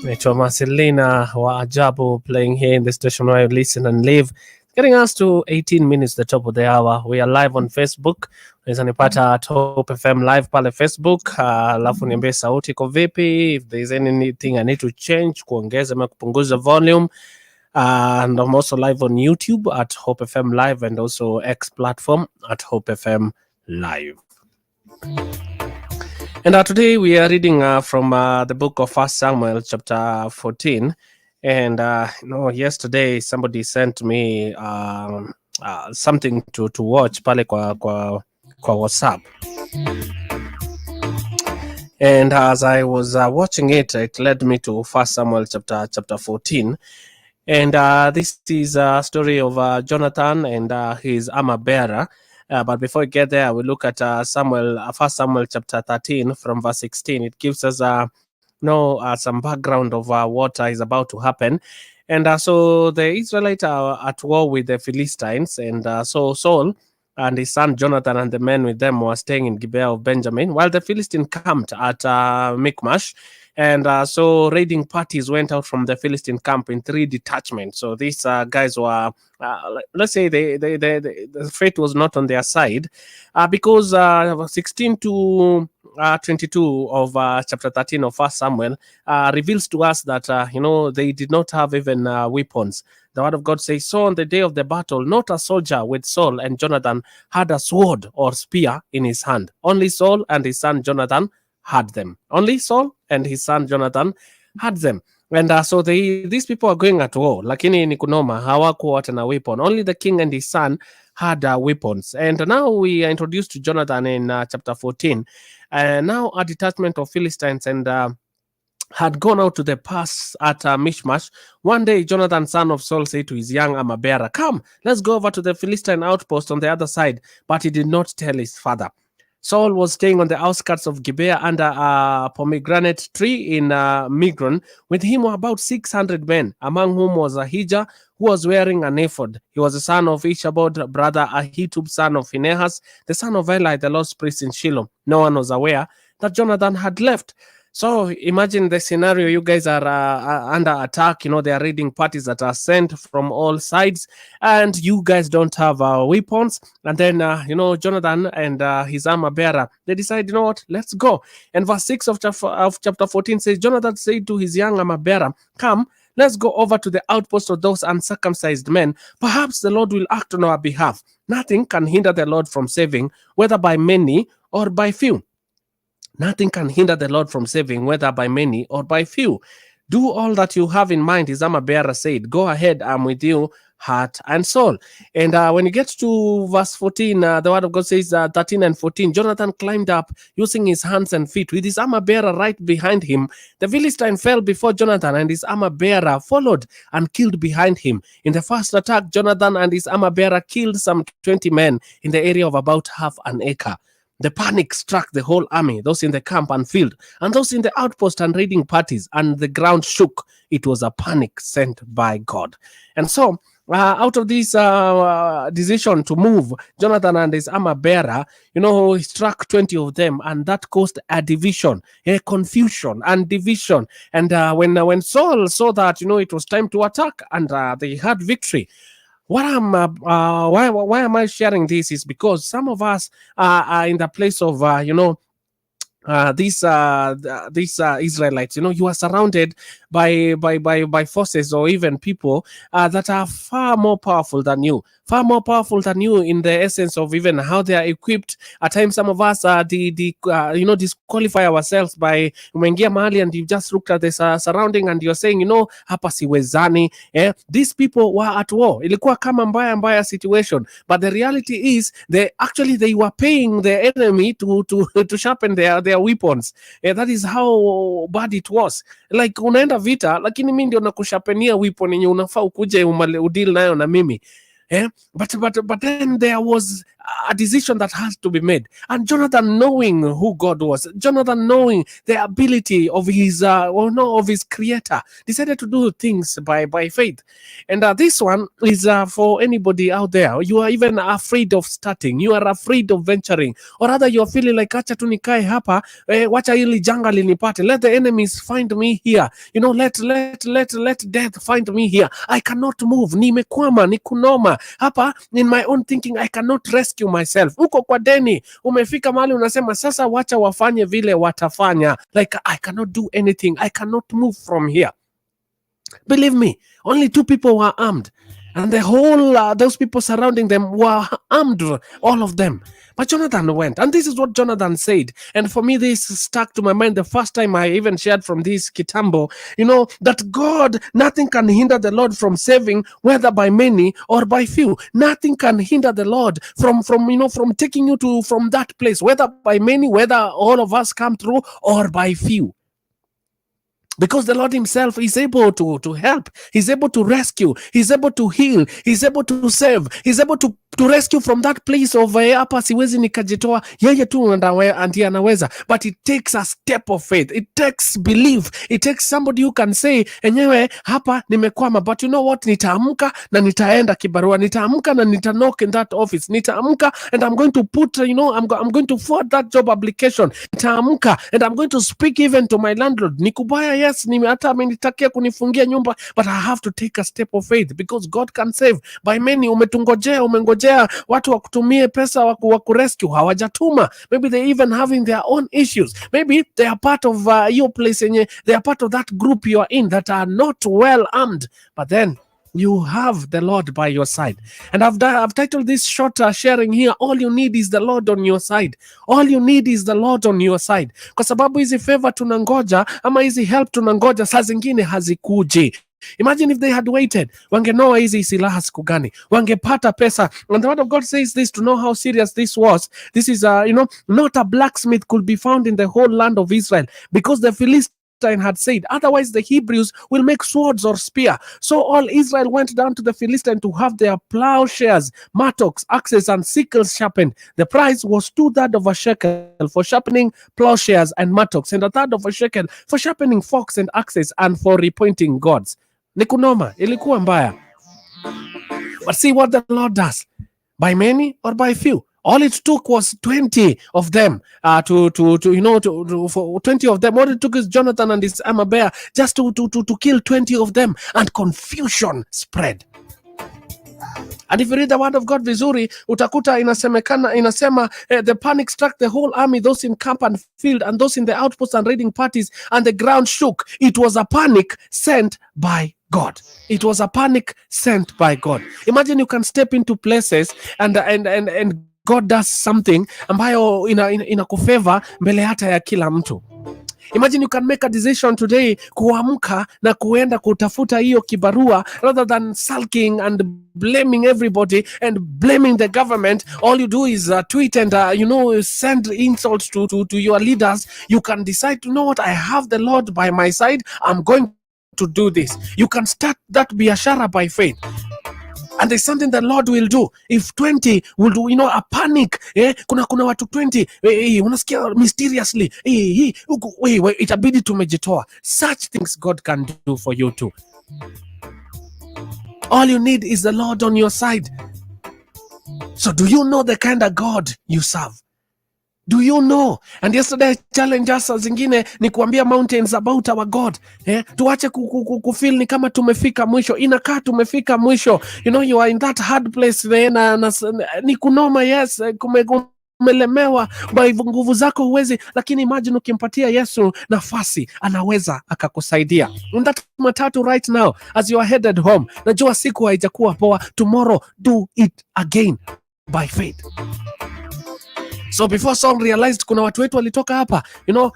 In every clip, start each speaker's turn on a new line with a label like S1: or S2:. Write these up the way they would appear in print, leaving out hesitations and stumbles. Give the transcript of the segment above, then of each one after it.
S1: Naitwa Marcelina wa Ajabu playing here in the station where you listen and live. Getting us to 18 minutes the top of the hour. We are live on Facebook. Unaweza nipata at Hope FM live pale Facebook. Alafu niambie sauti iko vipi. If there is anything I need to change, kuongeza ama kupunguza volume. And I'm also live on YouTube at Hope FM Live and also X platform at Hope FM Live. And today we are reading from the book of 1 Samuel chapter 14. And yesterday somebody sent me something to watch pale kwa WhatsApp. And as I was watching it, it led me to 1 Samuel chapter 14. And this is a story of Jonathan and his armor bearer. But before we get there, we look at 1 Samuel chapter 13 from verse 16. It gives us some background of what is about to happen. And so the Israelites are at war with the Philistines. And so Saul and his son Jonathan and the men with them were staying in Gibeah of Benjamin, while the Philistine camped at Michmash. And so raiding parties went out from the Philistine camp in 3 detachments. So these guys were, let's say, the fate was not on their side because 16 to 22 of chapter 13 of 1 Samuel reveals to us that, they did not have even weapons. The word of God says, so on the day of the battle, not a soldier with Saul and Jonathan had a sword or spear in his hand. Only Saul and his son Jonathan had them. Only Saul and his son Jonathan had them. And so these people are going at war. Lakini ni kunoma, hawakuwa na weapon. Only the king and his son had weapons. And now we are introduced to Jonathan in chapter 14. Now a detachment of Philistines and had gone out to the pass at Michmash. One day, Jonathan, son of Saul, said to his young armor bearer, come, let's go over to the Philistine outpost on the other side. But he did not tell his father. Saul was staying on the outskirts of Gibeah under a pomegranate tree in Migron. With him were about 600 men, among whom was Ahijah, who was wearing an ephod. He was the son of Ishabod, brother Ahitub, son of Phinehas, the son of Eli, the Lord's priest in Shiloh. No one was aware that Jonathan had left. So imagine the scenario. You guys are under attack. There are raiding parties that are sent from all sides, and you guys don't have weapons. And then, Jonathan and his armor bearer, they decide, you know what, let's go. And verse 6 of chapter 14 says, Jonathan said to his young armor bearer, come, let's go over to the outpost of those uncircumcised men. Perhaps the Lord will act on our behalf. Nothing can hinder the Lord from saving, whether by many or by few. Nothing can hinder the Lord from saving, whether by many or by few. Do all that you have in mind, his armor bearer said. Go ahead, I'm with you, heart and soul. And when you get to verse 14, the word of God says 13 and 14, Jonathan climbed up using his hands and feet with his armor bearer right behind him. The Philistine fell before Jonathan and his armor bearer followed and killed behind him. In the first attack, Jonathan and his armor bearer killed some 20 men in the area of about half an acre. The panic struck the whole army, those in the camp and field, and those in the outpost and raiding parties, and the ground shook. It was a panic sent by God. And so, out of this decision to move, Jonathan and his armor bearer, he struck 20 of them, and that caused a division, a confusion and division. And when Saul saw that, it was time to attack, and they had victory. Why am I sharing this is because some of us are in the place of these Israelites. You are surrounded by forces or even people that are far more powerful than you in the essence of even how they are equipped. At times, some of us disqualify ourselves by umeingia mahali and you just looked at the surrounding and you're saying, hapa siwezani. These people were at war. Ilikuwa kama mbaya situation, but the reality is they were paying the enemy to sharpen their weapons. That is how bad it was. Like unaenda vita, lakini mimi ndio nakushapenia weapon yenye unafaa ukuje udeal nayo na mimi. But then there was a decision that has to be made. And Jonathan, knowing who God was, Jonathan knowing the ability of his of his creator, decided to do things by faith. And this one is for anybody out there. You are even afraid of starting, you are afraid of venturing, or rather you are feeling like acha tu nikae hapa, wacha hili janga linipate, let the enemies find me here, let death find me here. I cannot move, nimekwama, nikunoma hapa, in my own thinking I cannot rescue myself. Uko kwa deni, umefika mahali unasema sasa wacha wafanye vile watafanya, like I cannot do anything, I cannot move from here. Believe me, only 2 people were armed, and the whole those people surrounding them were armed, all of them. But Jonathan went, and this is what Jonathan said. And for me, this stuck to my mind the first time I even shared from this Kitambo, that God, nothing can hinder the Lord from saving, whether by many or by few. Nothing can hinder the Lord from taking you from that place, whether by many, whether all of us come through, or by few. Because the Lord himself is able to help, he's able to rescue, he's able to heal, he's able to save, he's able to rescue from that place of hapa siwezi nikajitoa, yeye tu ndiye anaweza. But it takes a step of faith, it takes belief, it takes somebody who can say enyewe hapa nimekwama, but you know what, nitaamka na nitaenda kibarua, nitaamka na knock in that office, nitaamka and I'm going to put I'm going to forward that job application, nitaamka and I'm going to speak even to my landlord, nikubaya yes, hata amenitakia kunifungia nyumba, but I have to take a step of faith because God can save. By many umengojea watu wakutumie pesa waku rescue, hawajatuma. Maybe they even having their own issues. Maybe they are part of your place, they are part of that group you are in that are not well armed, but then you have the Lord by your side. And I've titled this short sharing here, all you need is the Lord on your side. All you need is the Lord on your side. Kwa sababu hizi favor tunangoja ama hizi help tunangoja, saa zingine hazikuji. Imagine if they had waited, wangenoa hizi silaha siku gani, wangepata pesa. And the word of God says this to know how serious this was. This is not a blacksmith could be found in the whole land of Israel, because the Philistines had said, otherwise the Hebrews will make swords or spear. So all Israel went down to the Philistine to have their plowshares, mattocks, axes, and sickles sharpened. The price was 2/3 of a shekel for sharpening plowshares and mattocks, and 1/3 of a shekel for sharpening forks and axes, and for repointing gods. Nikunoma, ilikuwa mbaya. But see what the Lord does. By many or by few. All it took was 20 of them for 20 of them. All it took is Jonathan and his armor bearer just to kill 20 of them, and confusion spread. And if you read the word of God vizuri, utakuta inasema the panic struck the whole army, those in camp and field, and those in the outposts and raiding parties, and the ground shook. It was a panic sent by God. It was a panic sent by God. Imagine you can step into places and God does something ambayo inakufavor mbele hata ya kila mtu. Imagine you can make a decision today kuamka na kuenda kutafuta hiyo kibarua, rather than sulking and blaming everybody and blaming the government. All you do is tweet and send insults to your leaders. You can decide to know what, I have the Lord by my side, I'm going to do this. You can start that biashara by faith. And there's something the Lord will do. If 20 will do, a panic. Kuna watu 20. Unasikia mysteriously. Itabidi tumejitoa. Such things God can do for you too. All you need is the Lord on your side. So do you know the kind of God you serve? Do you know? And yesterday I challenged us zingine ni kuambia mountains about our God. Tuache kufeel ni kama tumefika mwisho. Inakaa tumefika mwisho. You are in that hard place. Ni kunoma, yes. Umelemewa by nguvu zako uwezi, lakini imagine ukimpatia Yesu nafasi, anaweza akakusaidia. On that matatu right now as you are headed home, najua siku haijakuwa poa. Tomorrow do it again by faith. So before Saul realized kuna watu wetu walitoka hapa,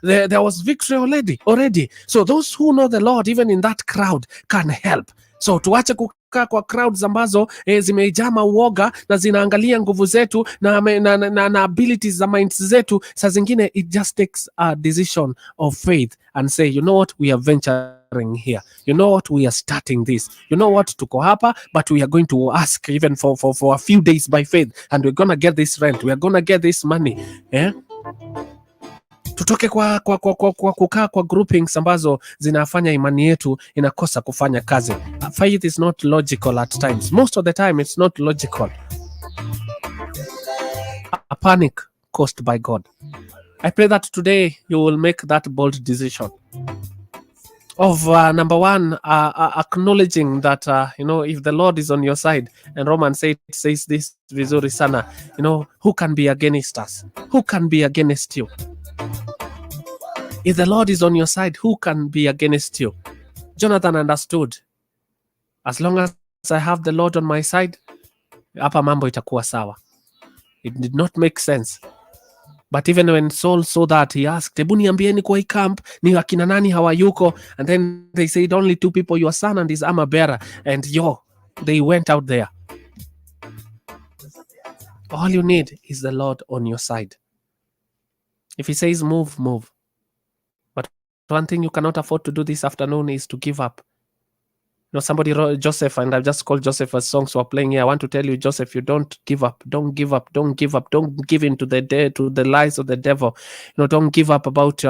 S1: there was victory already. So those who know the Lord, even in that crowd, can help. So tuache kukaa kwa crowds ambazo zimejaa uoga na zinaangalia nguvu zetu na abilities za minds zetu. Saa zingine it just takes a decision of faith and say, you know what, we are venturing here. You know what, we are starting this. You know what, tuko hapa, but we are going to ask even for a few days by faith, and we're gonna get this rent, we are gonna get this money. Tutoke kwa kukaa kwa groupings ambazo zinafanya imani yetu inakosa kufanya kazi. Faith is not logical at times. Most of the time it's not logical. A panic caused by God. I pray that today you will make that bold decision of number one, acknowledging that if the Lord is on your side, and Romans 8 says this vizuri sana, who can be against us? Who can be against you? If the Lord is on your side, who can be against you? Jonathan understood, as long as I have the Lord on my side, hapa mambo itakuwa sawa. It did not make sense. But even when Saul saw that, he asked, hebu niambieni kwa hii camp ni akina nani hawayuko? And then they said, only 2 people, your son and his armor bearer. And they went out there. All you need is the Lord on your side. If he says move, move. But one thing you cannot afford to do this afternoon is to give up. Somebody wrote Joseph, and I've just called Joseph as songs were playing here. I want to tell you, Joseph, you don't give up. Don't give up. Don't give up. Don't give in to the lies of the devil. Don't give up about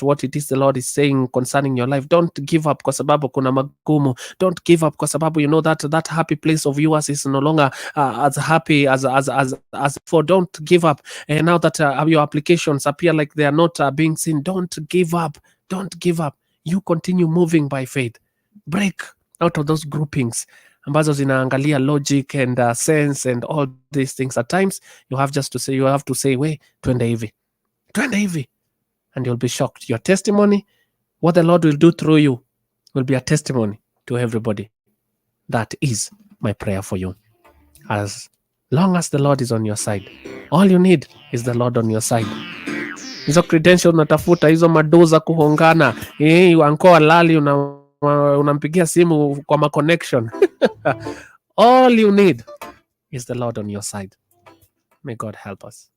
S1: what it is the Lord is saying concerning your life. Don't give up kwa sababu kuna magumu. Don't give up kwa sababu that happy place of yours is no longer as happy as before. Don't give up. And now that your applications appear like they are not being seen, don't give up. Don't give up. You continue moving by faith. Break out of those groupings ambazo zinaangalia logic and sense and all these things. At times you have to say we twende hivi, and you'll be shocked. Your testimony, what the Lord will do through you, will be a testimony to everybody. That is my prayer for you. As long as the Lord is on your side, all you need is the Lord on your side. Hizo credentials unatafuta, hizo madoza kuhongana, anko alali unampigia simu kwa connection. All you need is the Lord on your side. May God help us.